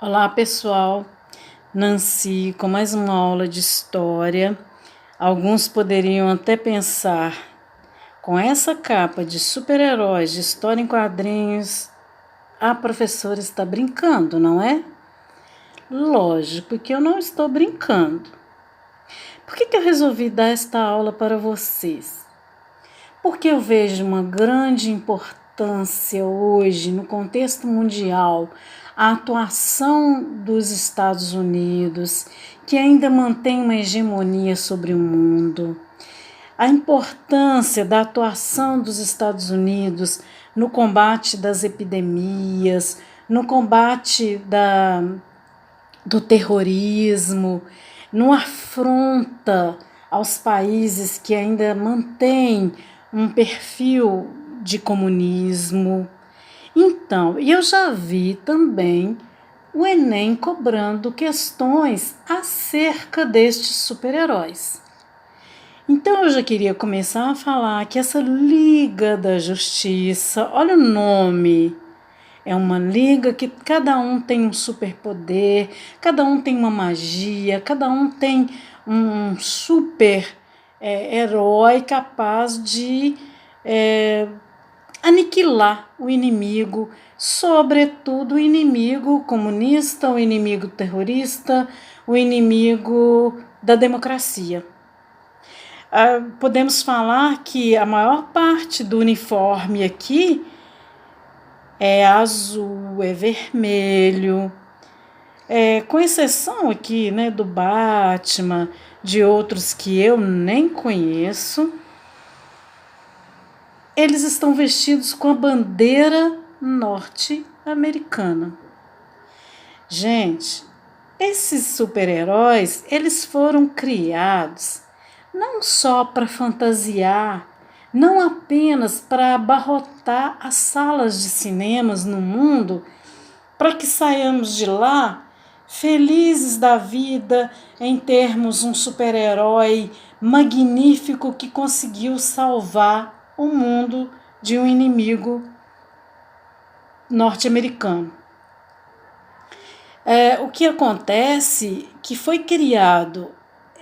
Olá, pessoal. Nancy com mais uma aula de história. Alguns poderiam até pensar, com essa capa de super-heróis de história em quadrinhos, a professora está brincando, não é? Lógico que eu não estou brincando. Por que eu resolvi dar esta aula para vocês? Porque eu vejo uma grande importância hoje, no contexto mundial, a atuação dos Estados Unidos, que ainda mantém uma hegemonia sobre o mundo. A importância da atuação dos Estados Unidos no combate das epidemias, no combate do terrorismo, no afronta aos países que ainda mantêm um perfil de comunismo. Então, eu já vi também o Enem cobrando questões acerca destes super-heróis. Então, eu já queria começar a falar que essa Liga da Justiça, olha o nome, é uma liga que cada um tem um superpoder, cada um tem uma magia, cada um tem um super-herói capaz de aniquilar o inimigo, sobretudo o inimigo comunista, o inimigo terrorista, o inimigo da democracia. Podemos falar que a maior parte do uniforme aqui é azul, é vermelho, com exceção aqui, né, do Batman, de outros que eu nem conheço. Eles estão vestidos com a bandeira norte-americana. Gente, esses super-heróis, eles foram criados não só para fantasiar, não apenas para abarrotar as salas de cinemas no mundo, para que saiamos de lá felizes da vida em termos um super-herói magnífico que conseguiu salvar o mundo de um inimigo norte-americano. O que acontece é que foi criado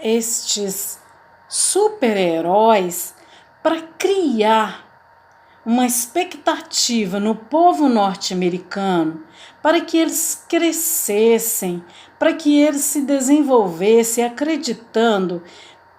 estes super-heróis para criar uma expectativa no povo norte-americano para que eles crescessem, para que eles se desenvolvessem acreditando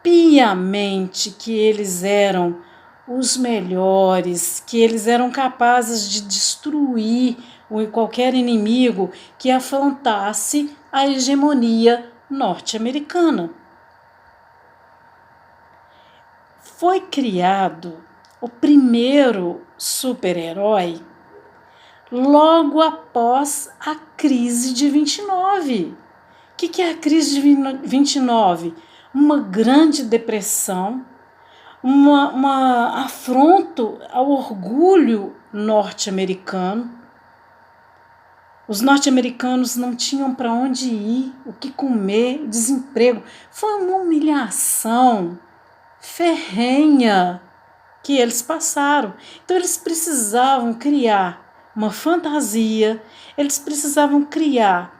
piamente que eles eram os melhores, que eles eram capazes de destruir qualquer inimigo que afrontasse a hegemonia norte-americana. Foi criado o primeiro super-herói logo após a crise de 29. O que é a crise de 29? Uma grande depressão, uma afronto ao orgulho norte-americano. Os norte-americanos não tinham para onde ir, o que comer, desemprego. Foi uma humilhação ferrenha que eles passaram. Então eles precisavam criar uma fantasia, eles precisavam criar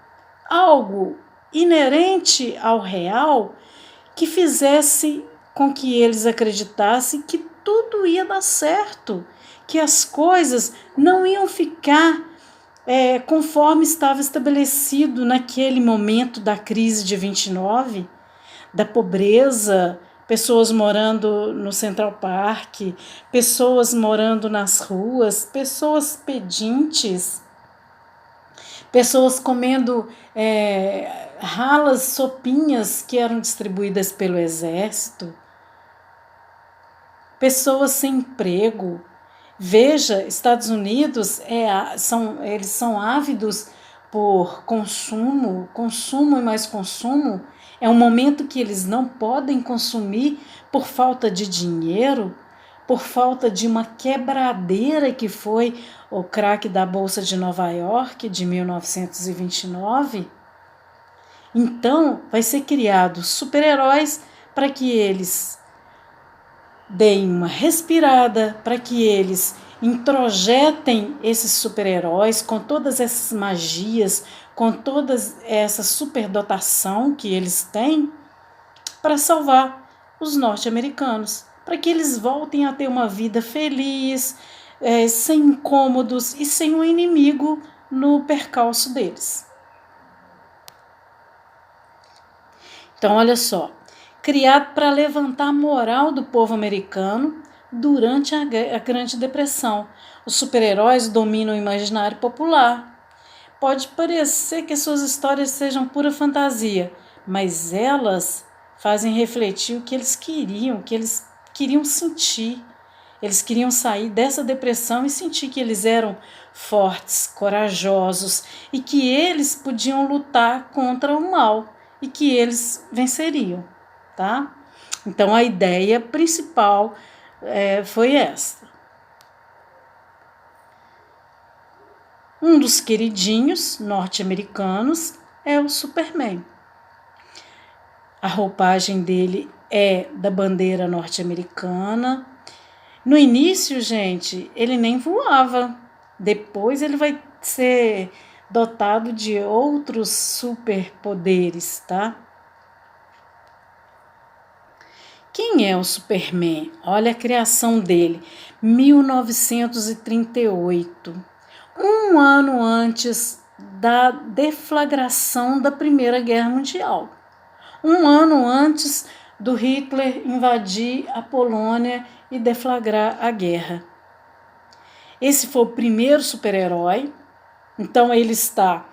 algo inerente ao real que fizesse com que eles acreditassem que tudo ia dar certo, que as coisas não iam ficar conforme estava estabelecido naquele momento da crise de 29, da pobreza, pessoas morando no Central Park, pessoas morando nas ruas, pessoas pedintes, pessoas comendo ralas sopinhas que eram distribuídas pelo exército, pessoas sem emprego. Veja, Estados Unidos eles são ávidos por consumo e mais consumo. É um momento que eles não podem consumir por falta de dinheiro, por falta de uma quebradeira que foi o crack da Bolsa de Nova York de 1929. Então, vai ser criado super-heróis para que eles deem uma respirada, para que eles introjetem esses super-heróis com todas essas magias, com toda essa superdotação que eles têm para salvar os norte-americanos, para que eles voltem a ter uma vida feliz, sem incômodos e sem um inimigo no percalço deles. Então, olha só, criado para levantar a moral do povo americano durante a Grande Depressão. Os super-heróis dominam o imaginário popular. Pode parecer que suas histórias sejam pura fantasia, mas elas fazem refletir o que eles queriam sentir. Eles queriam sair dessa depressão e sentir que eles eram fortes, corajosos e que eles podiam lutar contra o mal e que eles venceriam, tá? Então a ideia principal foi esta. Um dos queridinhos norte-americanos é o Superman. A roupagem dele é da bandeira norte-americana. No início, gente, ele nem voava. Depois ele vai ser dotado de outros superpoderes, tá? Quem é o Superman? Olha a criação dele, 1938, um ano antes da deflagração da Primeira Guerra Mundial, um ano antes do Hitler invadir a Polônia e deflagrar a guerra. Esse foi o primeiro super-herói, então ele está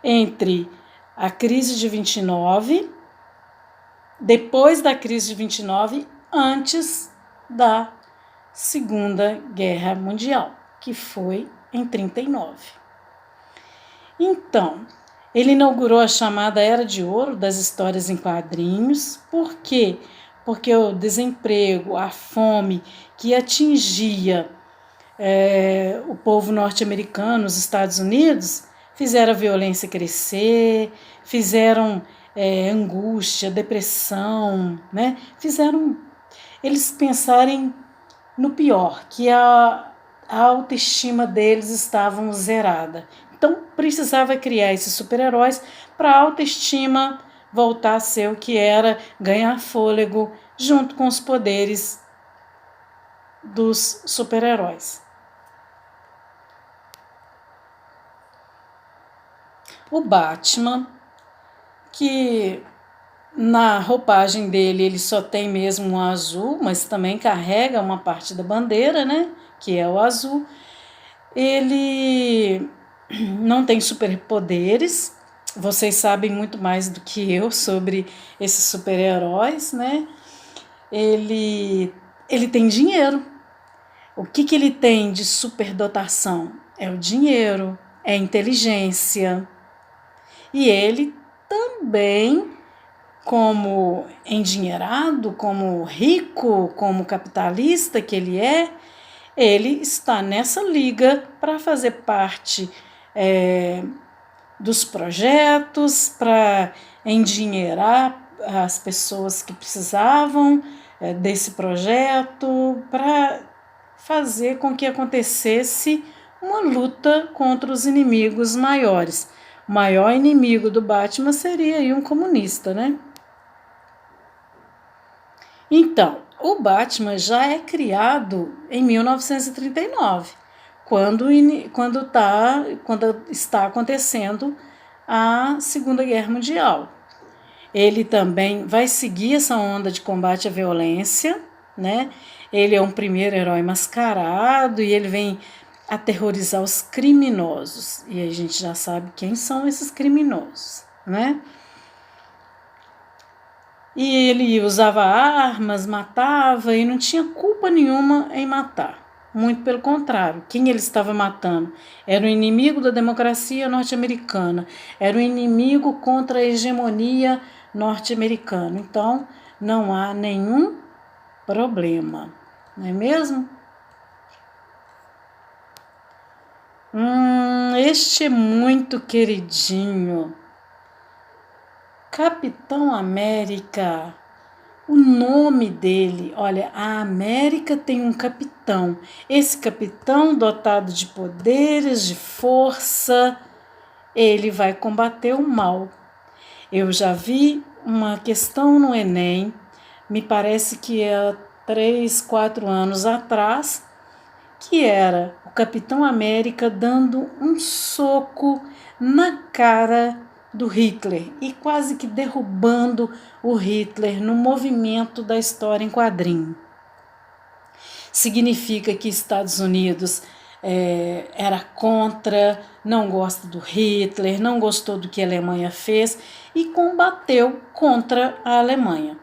entre a crise de 29, depois da crise de 29, antes da Segunda Guerra Mundial, que foi em 39. Então, ele inaugurou a chamada Era de Ouro das histórias em quadrinhos. Por quê? Porque o desemprego, a fome que atingia o povo norte-americano, os Estados Unidos, fizeram a violência crescer, fizeram angústia, depressão, né? Fizeram eles pensarem no pior, que a autoestima deles estava zerada. Então, precisava criar esses super-heróis para a autoestima voltar a ser o que era, ganhar fôlego junto com os poderes dos super-heróis. O Batman, que na roupagem dele ele só tem mesmo um azul, mas também carrega uma parte da bandeira, né? Que é o azul. Ele não tem superpoderes. Vocês sabem muito mais do que eu sobre esses super-heróis, né? Ele tem dinheiro. O que ele tem de superdotação? É o dinheiro, é a inteligência. E ele também, como endinheirado, como rico, como capitalista que ele está nessa liga para fazer parte dos projetos, para endinheirar as pessoas que precisavam desse projeto, para fazer com que acontecesse uma luta contra os inimigos maiores. O maior inimigo do Batman seria aí um comunista, né? Então, o Batman já é criado em 1939, quando está acontecendo a Segunda Guerra Mundial. Ele também vai seguir essa onda de combate à violência, né? Ele é um primeiro herói mascarado e ele vem aterrorizar os criminosos. E a gente já sabe quem são esses criminosos, né? E ele usava armas, matava e não tinha culpa nenhuma em matar. Muito pelo contrário, quem ele estava matando era o inimigo da democracia norte-americana, era o inimigo contra a hegemonia norte-americana. Então, não há nenhum problema, não é mesmo? Este é muito queridinho. Capitão América, O nome dele, olha, a América tem um capitão. Esse capitão, dotado de poderes, de força, ele vai combater o mal. Eu já vi uma questão no Enem, me parece que há 3, 4 anos atrás, que era o Capitão América dando um soco na cara do Hitler e quase que derrubando o Hitler no movimento da história em quadrinho. Significa que Estados Unidos era contra, não gosta do Hitler, não gostou do que a Alemanha fez e combateu contra a Alemanha.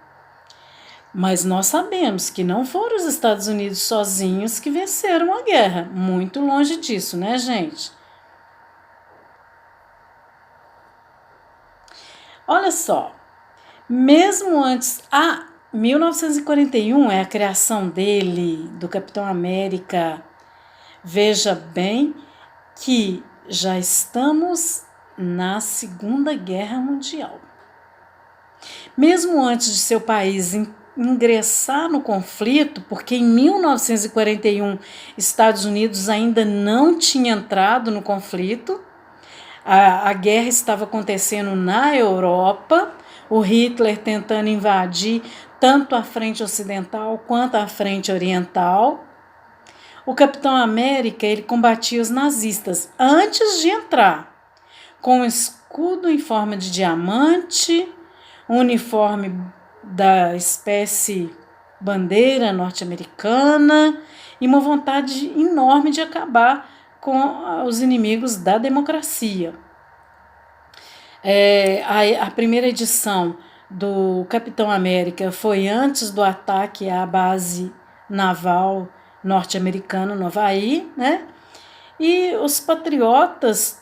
Mas nós sabemos que não foram os Estados Unidos sozinhos que venceram a guerra. Muito longe disso, né, gente? Olha só, mesmo antes... 1941 é a criação dele, do Capitão América. Veja bem que já estamos na Segunda Guerra Mundial. Mesmo antes de seu país ingressar no conflito, porque em 1941 Estados Unidos ainda não tinha entrado no conflito, a guerra estava acontecendo na Europa, o Hitler tentando invadir tanto a frente ocidental quanto a frente oriental. O Capitão América, ele combatia os nazistas antes de entrar, com um escudo em forma de diamante, um uniforme da espécie bandeira norte-americana e uma vontade enorme de acabar com os inimigos da democracia. A primeira edição do Capitão América foi antes do ataque à base naval norte-americana no Havaí, né? E os patriotas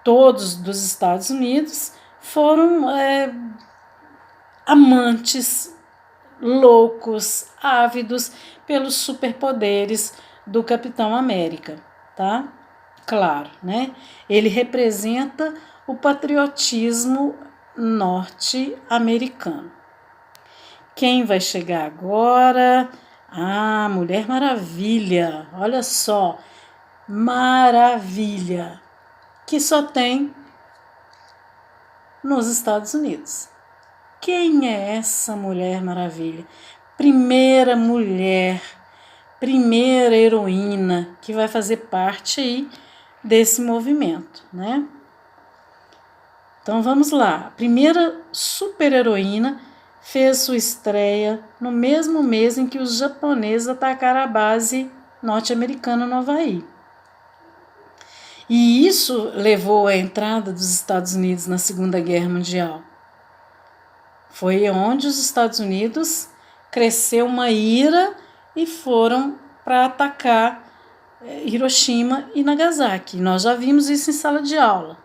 todos dos Estados Unidos foram amantes, loucos, ávidos pelos superpoderes do Capitão América, tá? Claro, né? Ele representa o patriotismo norte-americano. Quem vai chegar agora? Mulher Maravilha. Olha só, maravilha, que só tem nos Estados Unidos. Quem é essa Mulher Maravilha? Primeira mulher, primeira heroína que vai fazer parte aí desse movimento, né? Então vamos lá. A primeira super-heroína fez sua estreia no mesmo mês em que os japoneses atacaram a base norte-americana no Havaí. E isso levou à entrada dos Estados Unidos na Segunda Guerra Mundial. Foi onde os Estados Unidos cresceu uma ira e foram para atacar Hiroshima e Nagasaki. Nós já vimos isso em sala de aula.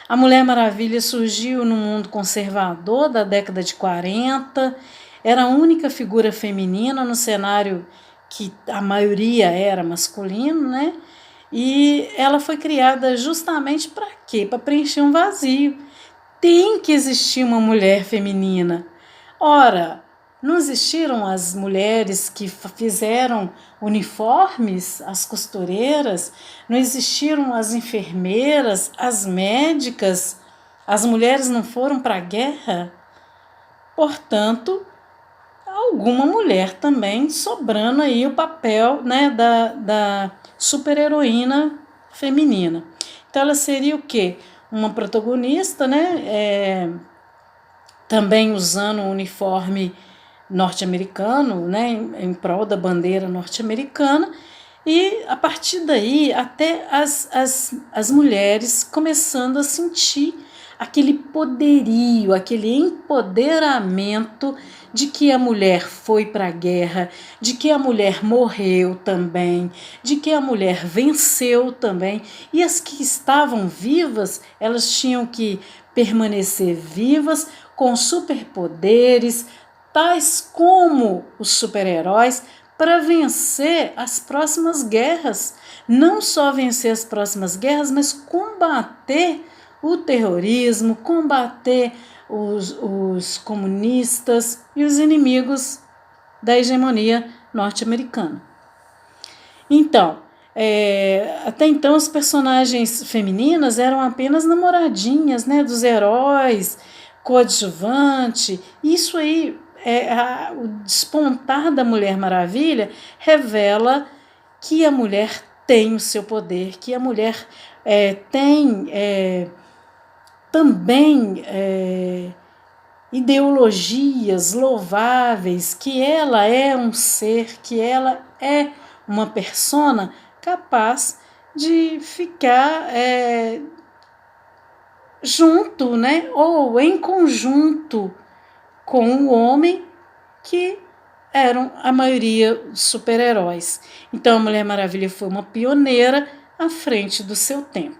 A Mulher Maravilha surgiu no mundo conservador da década de 40, era a única figura feminina no cenário que a maioria era masculino, né? E ela foi criada justamente para quê? Para preencher um vazio. Tem que existir uma mulher feminina. Ora, não existiram as mulheres que fizeram uniformes, as costureiras, não existiram as enfermeiras, as médicas, as mulheres não foram para a guerra? Portanto, alguma mulher também sobrando aí o papel, né, da super-heroína feminina. Então ela seria o quê? Uma protagonista, né, também usando o uniforme norte-americano, né, em prol da bandeira norte-americana, e a partir daí até as mulheres começando a sentir aquele poderio, aquele empoderamento de que a mulher foi para a guerra, de que a mulher morreu também, de que a mulher venceu também, e as que estavam vivas, elas tinham que permanecer vivas com superpoderes, tais como os super-heróis, para vencer as próximas guerras. Não só vencer as próximas guerras, mas combater o terrorismo, combater os comunistas e os inimigos da hegemonia norte-americana. Então, até então as personagens femininas eram apenas namoradinhas, né, dos heróis, coadjuvante. Isso aí, o despontar da Mulher Maravilha revela que a mulher tem o seu poder, que a mulher tem também ideologias louváveis, que ela é um ser, que ela é uma persona capaz de ficar junto, né, ou em conjunto com o homem, que eram a maioria super-heróis. Então a Mulher Maravilha foi uma pioneira à frente do seu tempo.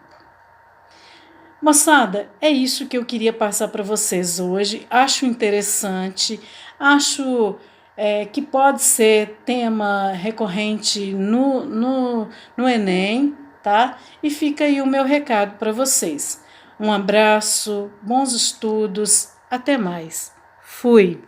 Moçada, é isso que eu queria passar para vocês hoje. Acho interessante, acho que pode ser tema recorrente no Enem, tá? E fica aí o meu recado para vocês. Um abraço, bons estudos, até mais. Fui!